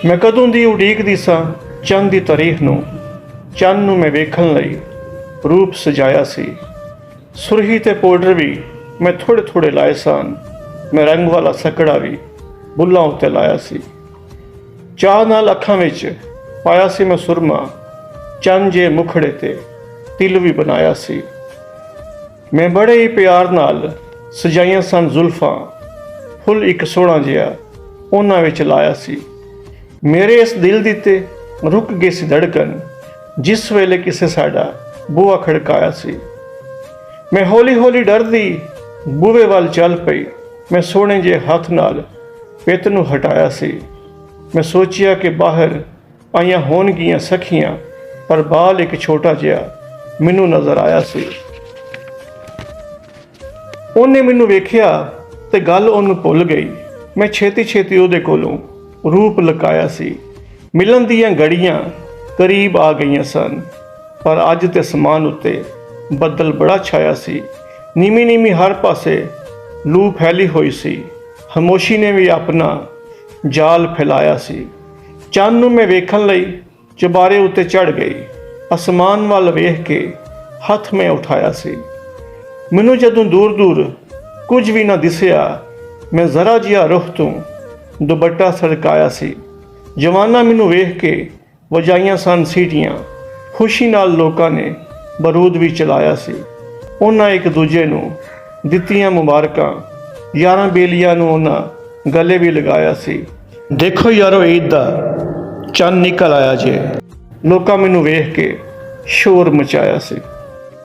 मैं कदों दी उड़ीकदी सां चंद दी तारीख नूं। चंद नूं मैं वेखण लई रूप सजाया सी। सुरही ते पाउडर भी मैं थोड़े थोड़े लाए सन। मैं रंग वाला सकड़ा भी बुल्लां उत्ते लाया सी। चाह नाल अखां विच पाया सी मैं सुरमा। चंद जे मुखड़े ते तिल भी बनाया सी। मैं बड़े ही प्यार नाल सजाइयां सन जुल्फां। फुल एक सोहना जिहा उन्हां विच लाया सी। मेरे इस दिल दी ते रुक गई सी धड़कन जिस वेले किसे साडा बूहा खड़काया सी। मैं हौली हौली डरदी बूहे वाल चल पई। मैं सोहणे जे हथ नाल पित नूं हटाया सी। मैं सोचिया कि बाहर आईयां होणगियां सखियां, पर बाल एक छोटा जिहा मैनूं नज़र आया सी। ਉਹਨੇ ਮੈਨੂੰ ਵੇਖਿਆ ਤੇ ਗੱਲ ਉਹਨੂੰ ਭੁੱਲ ਗਈ। ਮੈਂ ਛੇਤੀ ਛੇਤੀ ਉਹਦੇ ਕੋਲੋਂ ਰੂਪ ਲੁਕਾਇਆ ਸੀ। ਮਿਲਣ ਦੀਆਂ ਘੜੀਆਂ ਕਰੀਬ ਆ ਗਈਆਂ ਸਨ, ਪਰ ਅੱਜ ਤੇ ਅਸਮਾਨ ਉੱਤੇ ਬੱਦਲ ਬੜਾ ਛਾਇਆ ਸੀ। ਨੀਵੀਂ ਨੀਵੀਂ ਹਰ ਪਾਸੇ ਲੂ ਫੈਲੀ ਹੋਈ ਸੀ। ਖਾਮੋਸ਼ੀ ਨੇ ਵੀ ਆਪਣਾ ਜਾਲ ਫੈਲਾਇਆ ਸੀ। ਚੰਨ ਨੂੰ ਮੈਂ ਵੇਖਣ ਲਈ ਚੁਬਾਰੇ ਉੱਤੇ ਚੜ੍ਹ ਗਈ। ਅਸਮਾਨ ਵੱਲ ਵੇਖ ਕੇ ਹੱਥ ਮੈਂ ਉਠਾਇਆ ਸੀ। ਮੈਨੂੰ ਜਦੋਂ ਦੂਰ ਦੂਰ ਕੁਝ ਵੀ ਨਾ ਦਿਸਿਆ, ਮੈਂ ਜ਼ਰਾ ਜਿਹਾ ਰੁੱਖ ਤੋਂ ਦੁਪੱਟਾ ਸਰਕਾਇਆ ਸੀ। ਜਵਾਨਾਂ ਮੈਨੂੰ ਵੇਖ ਕੇ ਵਜਾਈਆਂ ਸਨ ਸੀਟੀਆਂ। ਖੁਸ਼ੀ ਨਾਲ ਲੋਕਾਂ ਨੇ ਬਰੂਦ ਵੀ ਚਲਾਇਆ ਸੀ। ਉਹਨਾਂ ਇੱਕ ਦੂਜੇ ਨੂੰ ਦਿੱਤੀਆਂ ਮੁਬਾਰਕਾਂ। ਯਾਰਾਂ ਬੇਲੀਆਂ ਨੂੰ ਉਹਨਾਂ ਗਲੇ ਵੀ ਲਗਾਇਆ ਸੀ। ਦੇਖੋ ਯਾਰੋ, ਈਦ ਦਾ ਚੰਨ ਨਿਕਲ ਆਇਆ ਜੇ। ਲੋਕਾਂ ਮੈਨੂੰ ਵੇਖ ਕੇ ਸ਼ੋਰ ਮਚਾਇਆ ਸੀ।